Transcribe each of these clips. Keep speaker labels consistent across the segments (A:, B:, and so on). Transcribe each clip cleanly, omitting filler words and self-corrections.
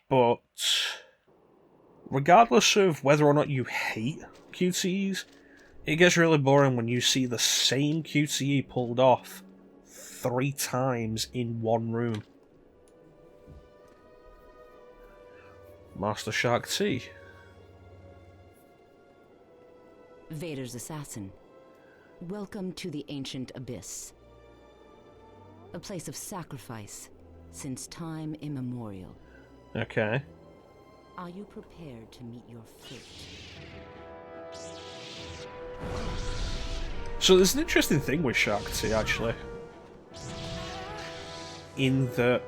A: But regardless of whether or not you hate QTEs, it gets really boring when you see the same QTE pulled off 3 times in one room. Master Shaak Ti.
B: Vader's assassin. Welcome to the ancient abyss. A place of sacrifice since time immemorial.
A: Okay.
B: Are you prepared to meet your fate?
A: So there's an interesting thing with Shaak Ti, actually. In that,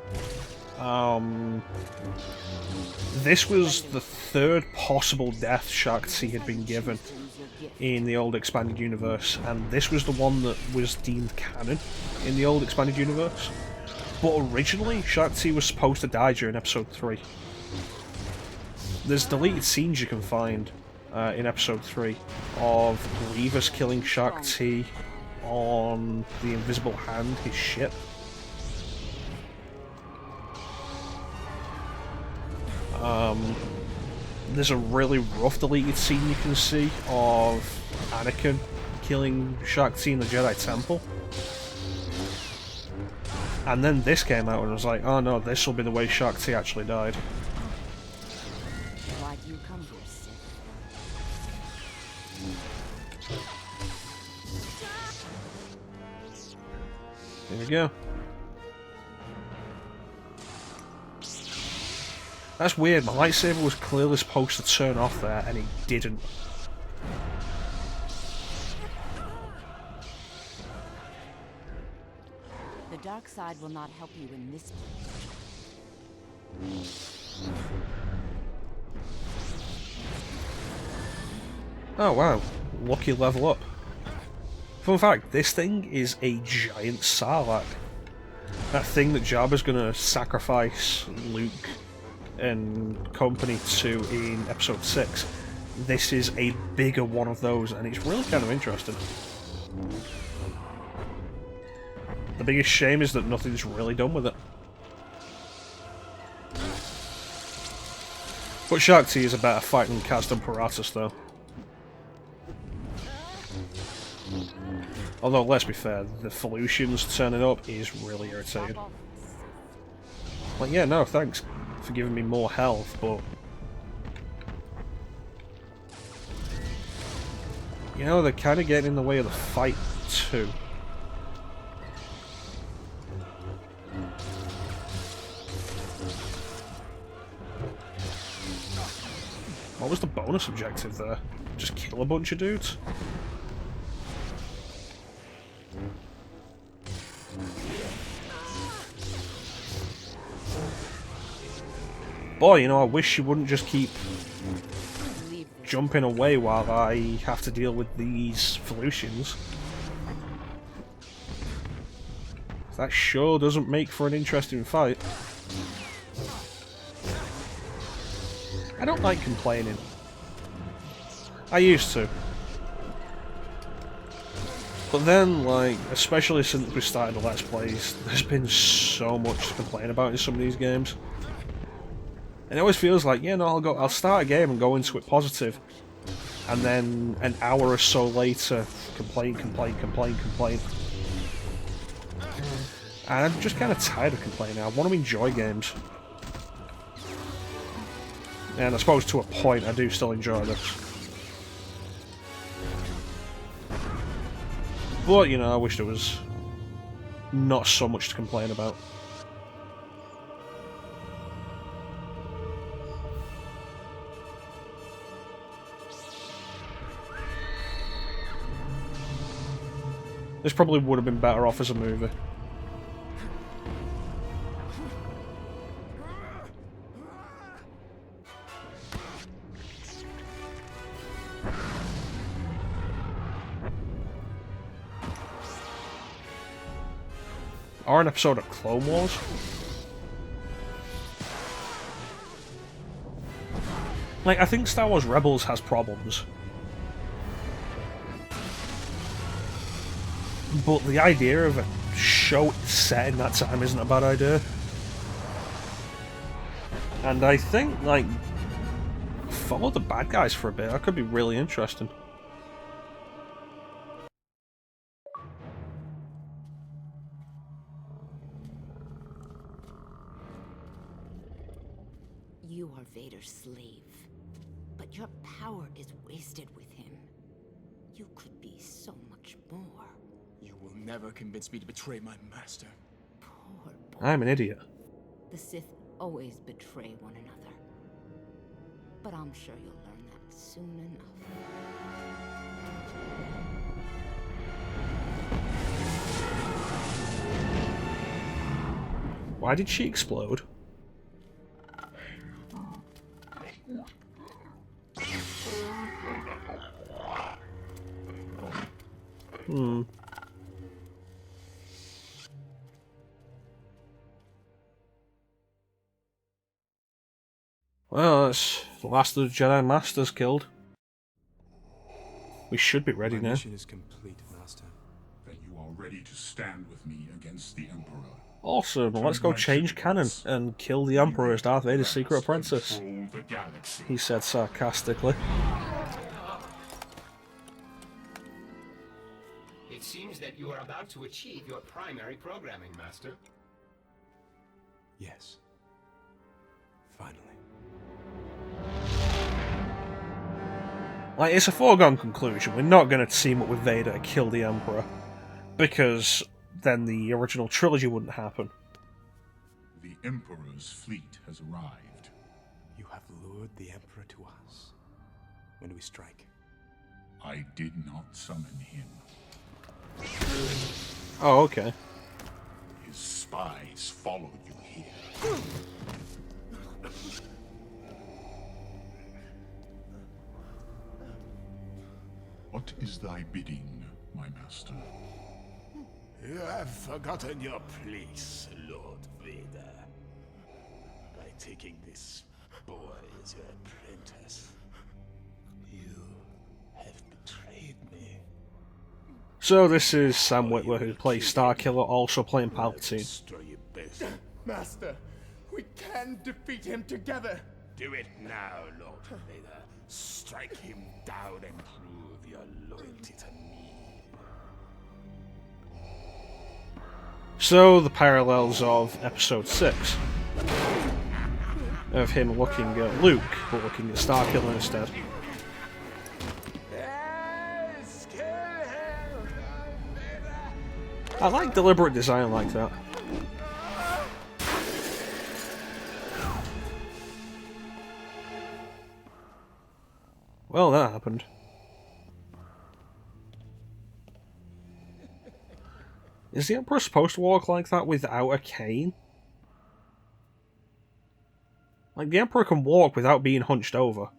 A: this was the third possible death Shaak Ti had been given in the old expanded universe, and this was the one that was deemed canon in the old expanded universe. But originally, Shaak Ti was supposed to die during episode 3. There's deleted scenes you can find in episode 3 of Grievous killing Shaak Ti on the Invisible Hand, his ship. There's a really rough deleted scene you can see of Anakin killing Shaak Ti in the Jedi Temple. And then this came out and I was like, oh no, this will be the way Shaak Ti actually died.
B: Why do you come here, Sith?
A: Here we go. That's weird, my lightsaber was clearly supposed to turn off there and it didn't.
B: The dark side will not help you in this place.
A: Oh wow, lucky level up. Fun fact, this thing is a giant Sarlacc. That thing that Jabba's gonna sacrifice Luke and company to in episode 6. This is a bigger one of those, and it's really kind of interesting. The biggest shame is that nothing's really done with it. But Shaak Ti is a better fight than Kaz and Paratus, though. Although, let's be fair, the Felucians turning up is really irritating. Like, yeah, no, thanks for giving me more health, but... You know, they're kind of getting in the way of the fight, too. What was the bonus objective there? Just kill a bunch of dudes? Boy, you know, I wish she wouldn't just keep jumping away while I have to deal with these Felucians. That sure doesn't make for an interesting fight. I don't like complaining. I used to. But then, like, especially since we started the Let's Plays, there's been so much to complain about in some of these games. And it always feels like, yeah, no, I'll start a game and go into it positive. And then an hour or so later, complain. And I'm just kind of tired of complaining. I want to enjoy games. And I suppose to a point I do still enjoy this. But, you know, I wish there was not so much to complain about. This probably would have been better off as a movie. Or an episode of Clone Wars. Like, I think Star Wars Rebels has problems. But the idea of a show set in that time isn't a bad idea. And I think, like, follow the bad guys for a bit. That could be really interesting.
B: You are Vader's slave, but your power is wasted with him. You could be so much more.
C: You will never convince me to betray my master.
B: Poor boy.
A: I'm an idiot.
B: The Sith always betray one another. But I'm sure you'll learn that soon enough.
A: Why did she explode? Well, that's the last of the Jedi Masters killed. We should be ready
C: My
A: now.
C: mission is complete, Master.
D: Then you are ready to stand with me against the Emperor.
A: Awesome, let's go change canon and kill the Emperor as Darth Vader's secret apprentice,
D: Control the galaxy.
A: he said sarcastically.
E: It seems that you are about to achieve your primary programming, Master.
C: Yes. Finally.
A: Like, it's a foregone conclusion. We're not going to team up with Vader to kill the Emperor, because then the original trilogy wouldn't happen.
D: The Emperor's fleet has arrived.
C: You have lured the Emperor to us. When do we strike?
D: I did not summon him.
A: Oh, okay.
D: His spies followed you here. What is thy bidding, my master?
F: You have forgotten your place, Lord Vader. By taking this boy as your apprentice, you have betrayed me.
A: So this is Sam Witwer, who plays Starkiller, also playing Palpatine.
F: Destroy you both.
C: Master, we can defeat him together.
F: Do it now, Lord Vader. Strike him down and prove your loyalty to me.
A: So, the parallels of Episode 6. Of him looking at Luke, but looking at Starkiller instead.
C: Yes, kill him!
A: I like deliberate design like that. Well, that happened. Is the Emperor supposed to walk like that without a cane? Like, the Emperor can walk without being hunched over.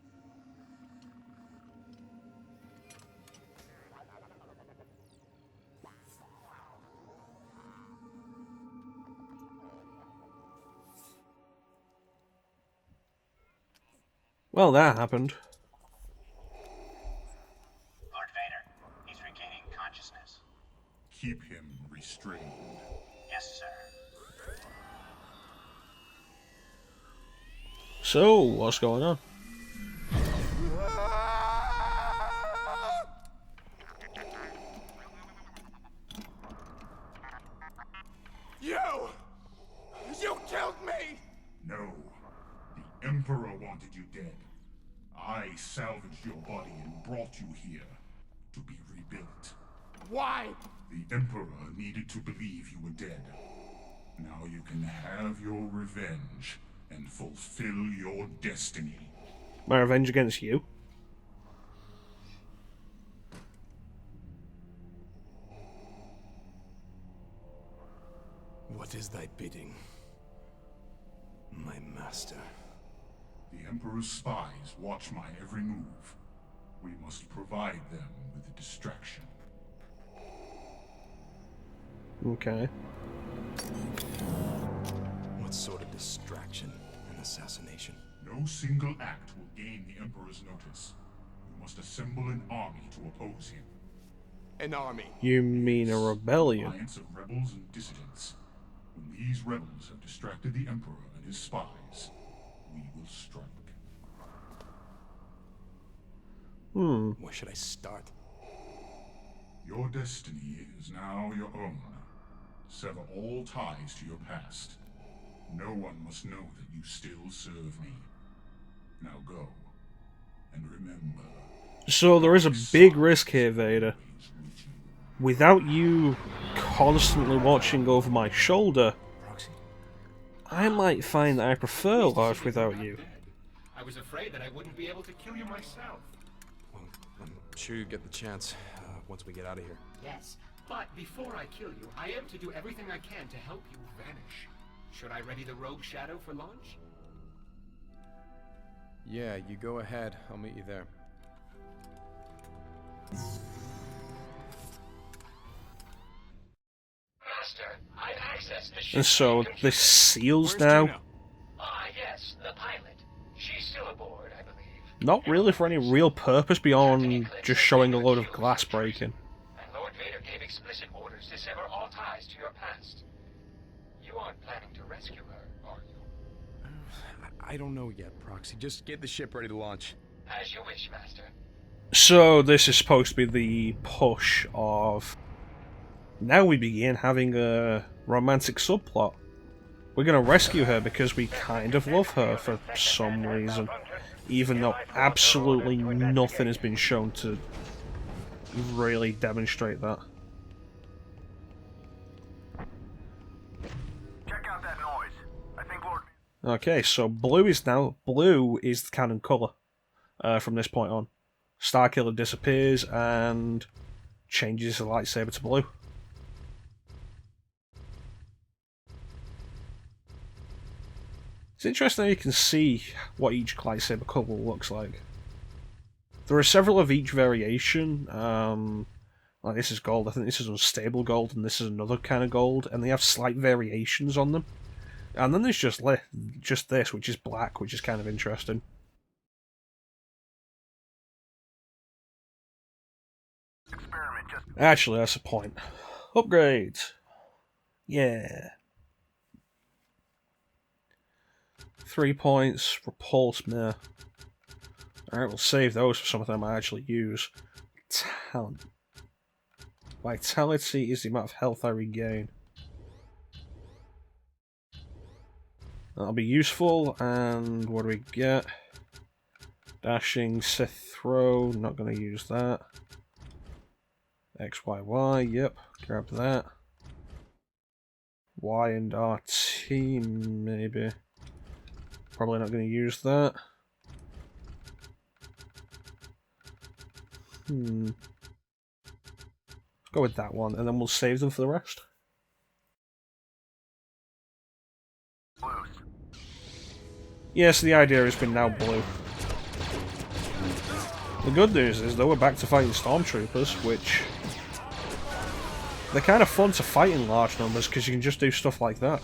A: Well, that happened.
G: Lord Vader, he's regaining consciousness.
D: Keep him restrained.
G: Yes, sir.
A: So, what's going on?
C: You killed me!
D: No. The Emperor wanted you dead. I salvaged your body and brought you here to be rebuilt.
C: Why?
D: The Emperor needed to believe you were dead. Now you can have your revenge and fulfill your destiny.
A: My revenge against you?
C: What is thy bidding, my master?
D: The Emperor's spies watch my every move. We must provide them with a distraction.
A: Okay.
C: What sort of distraction and assassination?
D: No single act will gain the Emperor's notice. We must assemble an army to oppose him.
C: An army.
A: You mean a rebellion?
D: Alliance of rebels and dissidents. When these rebels have distracted the Emperor and his spies, we will strike.
C: Where should I start?
D: Your destiny is now your own. Sever all ties to your past. No one must know that you still serve me. Now go, and remember.
A: So there is a big risk here, Vader. Without you constantly watching over my shoulder,
C: Proxy?
A: I might find that I prefer life without you.
E: I was afraid that I wouldn't be able to kill you myself.
C: Well, I'm sure you get the chance once we get out of here.
E: Yes, but before I kill you, I am to do everything I can to help you vanish. Should I ready the rogue shadow for launch?
C: Yeah, you go ahead. I'll meet you there.
E: Master, I've accessed the ship.
A: And so this seals now.
E: Ah, yes, the pilot. She's still aboard, I believe.
A: Not really for any real purpose beyond just showing a load of glass breaking.
E: And Lord Vader gave explicit orders to sever all ties to your past. You aren't planning to rescue her, are you?
C: I don't know yet, Proxy. Just get the ship ready to launch.
E: As you wish, Master.
A: So this is supposed to be the push of... Now we begin having a romantic subplot. We're going to rescue her because we kind of love her for some reason. Even though absolutely nothing has been shown to really demonstrate that.
G: Check out that noise. I think Lord...
A: Okay, so blue is the canon colour from this point on. Starkiller disappears and changes the lightsaber to blue. It's interesting how you can see what each lightsaber colour looks like. There are several of each variation. Like this is gold, I think this is unstable gold, and this is another kind of gold, and they have slight variations on them. And then there's just this, which is black, which is kind of interesting. Actually, that's the point. Upgrades. Yeah. 3 points. Repulse meh. Alright, we'll save those for something I might actually use. Talent. Vitality is the amount of health I regain. That'll be useful, and what do we get? Dashing, Sith Throw, not going to use that. XYY, yep, grab that. Y and RT, maybe. Probably not going to use that. Let's go with that one, and then we'll save them for the rest. Yes, the idea has been now blue. The good news is, though, we're back to fighting stormtroopers, which... They're kind of fun to fight in large numbers, because you can just do stuff like that.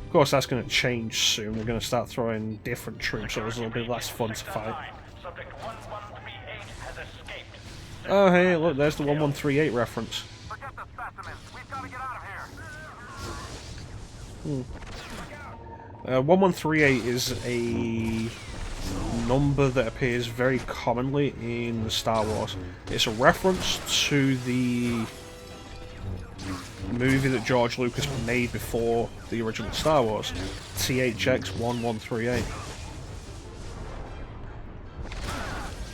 A: Of course, that's going to change soon. They're going to start throwing different troops, so it'll be less fun to fight. Oh, hey, look, there's the 1138 reference. 1138 is a number that appears very commonly in Star Wars. It's a reference to the movie that George Lucas made before the original Star Wars, THX 1138.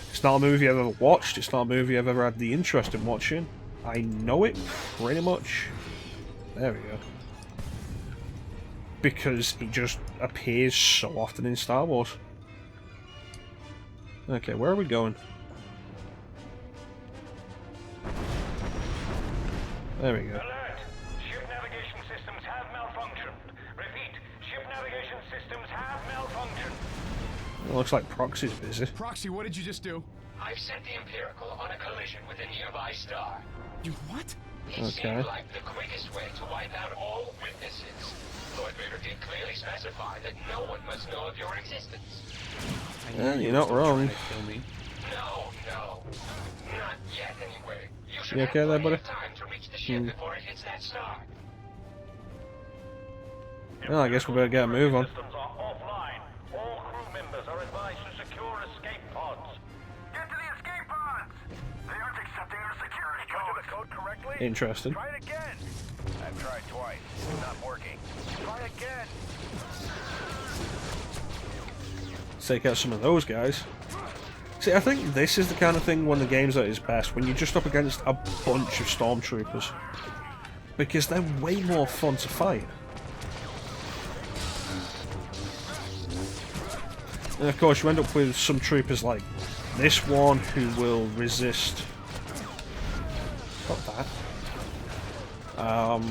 A: It's not a movie I've ever watched, it's not a movie I've ever had the interest in watching. I know it pretty much. There we go. Because it just appears so often in Star Wars. Okay, where are we going? There we go.
G: Alert! Ship navigation systems have malfunctioned. Repeat, ship navigation systems have malfunctioned.
A: It looks like Proxy's busy.
C: Proxy, what did you just do?
E: I've sent the Empirical on a collision with a nearby star.
C: You what?
E: It seemed like the quickest way to wipe out all witnesses. Lord Vader did clearly specify that no one must know of your existence.
A: You're not wrong.
E: No, not yet anyway. You should
A: You okay
E: have
A: there,
E: plenty
A: buddy?
E: of time to reach the ship before it hits that star.
A: Well, I guess we better get a move on.
G: Systems are offline. All crew members are advised to secure escape pods. Get to the escape pods! They aren't accepting our security code. The code correctly?
A: Interesting.
G: Try it again. I've tried twice. It's not working. Try again.
A: Take out some of those guys. See, I think this is the kind of thing when the game's at its best, when you're just up against a bunch of stormtroopers. Because they're way more fun to fight. And of course you end up with some troopers like this one who will resist... Not that.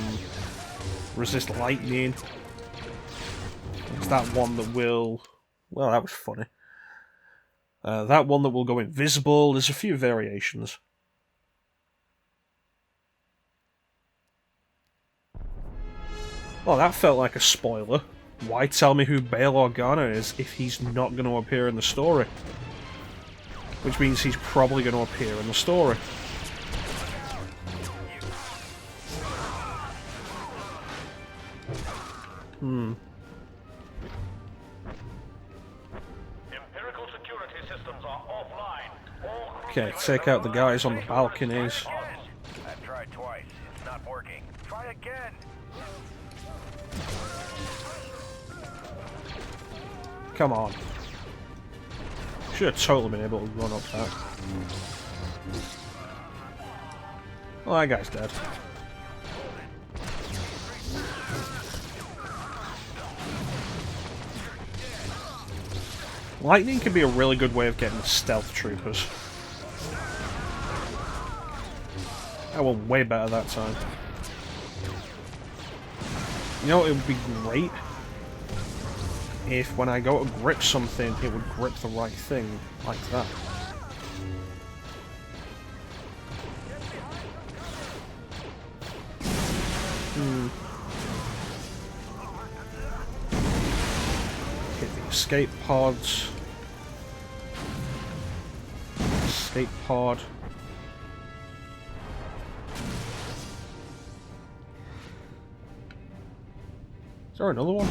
A: Resist lightning. It's that one that will... Well, that was funny. That one that will go invisible. There's a few variations. Well, that felt like a spoiler. Why tell me who Bail Organa is if he's not going to appear in the story? Which means he's probably going to appear in the story.
G: Empirical security systems are offline. All crew
A: Okay,
G: members
A: take
G: are
A: out the guys on the
G: advised to
A: balconies.
G: secure escape pods. I've tried twice. It's not working. Try again.
A: Come on. Should have totally been able to run up that. Well, that guy's dead. Lightning can be a really good way of getting stealth troopers. I went way better that time. You know, it would be great if when I go to grip something, it would grip the right thing, like that. Hit the escape pods. Escape pod. Is there another one?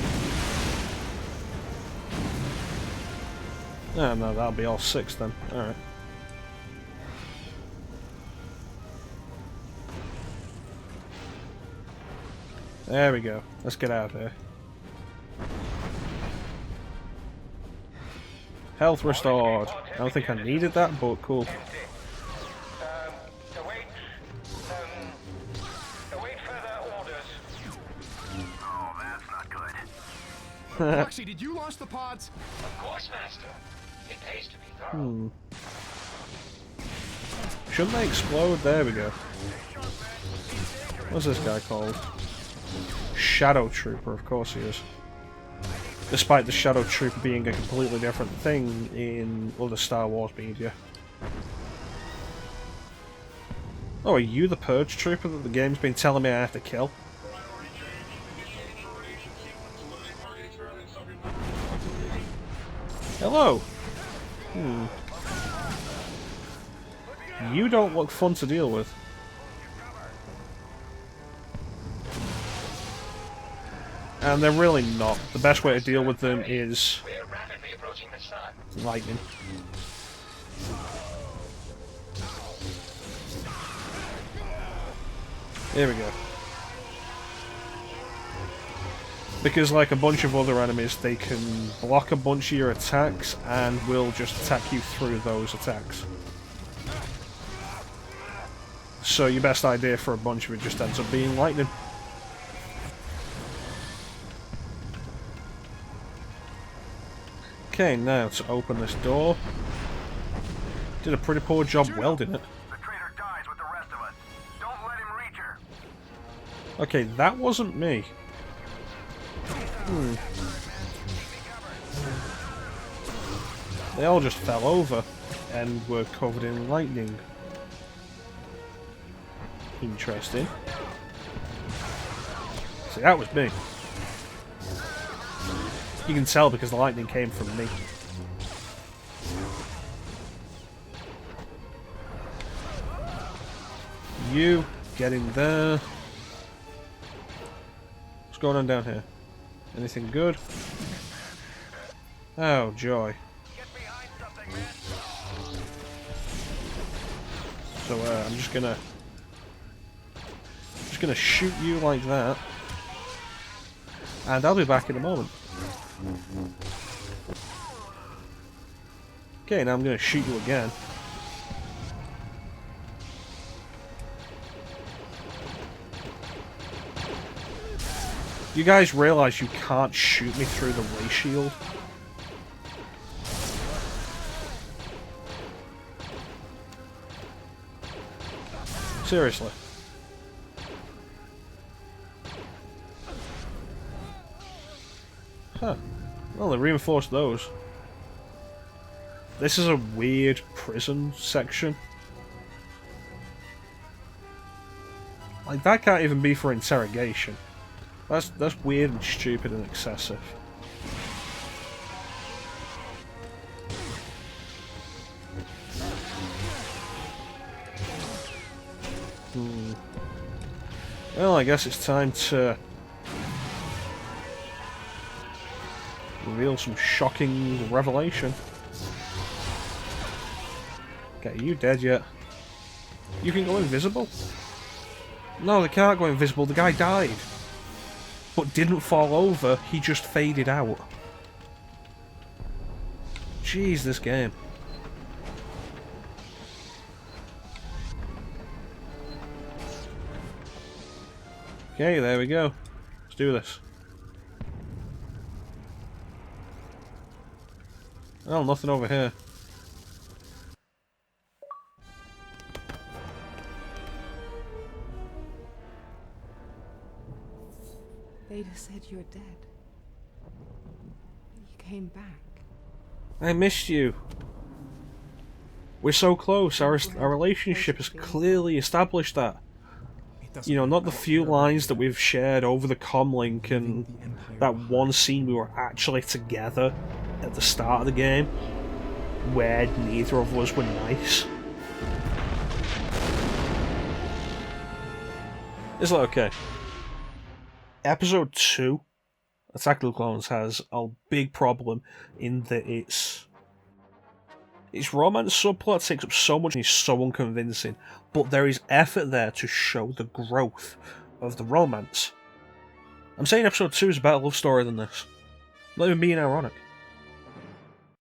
A: Oh, no, that'll be all 6 then. Alright. There we go. Let's get out of here. Health restored. I don't think I needed that, but cool.
G: Await further orders. Oh, that's not good.
C: Roxy, did you launch the pods?
E: Of course, Master. It pays to be thorough.
A: Shouldn't they explode? There we go. What's this guy called? Shadow Trooper, of course he is. Despite the Shadow Trooper being a completely different thing in other Star Wars media. Oh, are you the Purge Trooper that the game's been telling me I have to kill? Hello! You don't look fun to deal with. And they're really not. The best way to deal with them is
E: We're rapidly approaching the sun.
A: lightning. There we go. Because like a bunch of other enemies, they can block a bunch of your attacks and will just attack you through those attacks. So your best idea for a bunch of it just ends up being lightning. Okay, now to open this door. Did a pretty poor job welding it.
G: The traitor dies with the rest of us. Don't let him reach her.
A: Okay, that wasn't me. They all just fell over and were covered in lightning. Interesting. See, that was me. You can tell because the lightning came from me. You, get in there. What's going on down here? Anything good? Oh, joy. So I'm just gonna shoot you like that, and I'll be back in a moment. Okay, now I'm gonna shoot you again. You guys realize you can't shoot me through the ray shield? Seriously. Huh. Well, they reinforced those. This is a weird prison section. Like, that can't even be for interrogation. That's weird and stupid and excessive. Well, I guess it's time to reveal some shocking revelation. Okay, are you dead yet? You can go invisible? No, they can't go invisible. The guy died. But didn't fall over, he just faded out. Jeez, this game. Okay, there we go. Let's do this. Oh, nothing over here.
H: Vader said you're dead. You came back.
A: I missed you. We're so close. Our relationship has clearly established that. You know, not the few lines that we've shared over the comlink and that one scene we were actually together at the start of the game where neither of us were nice. It's like, okay. Episode 2, Attack of the Clones, has a big problem in that its romance subplot takes up so much and is so unconvincing, but there is effort there to show the growth of the romance. I'm saying episode 2 is a better love story than this. I'm not even being ironic.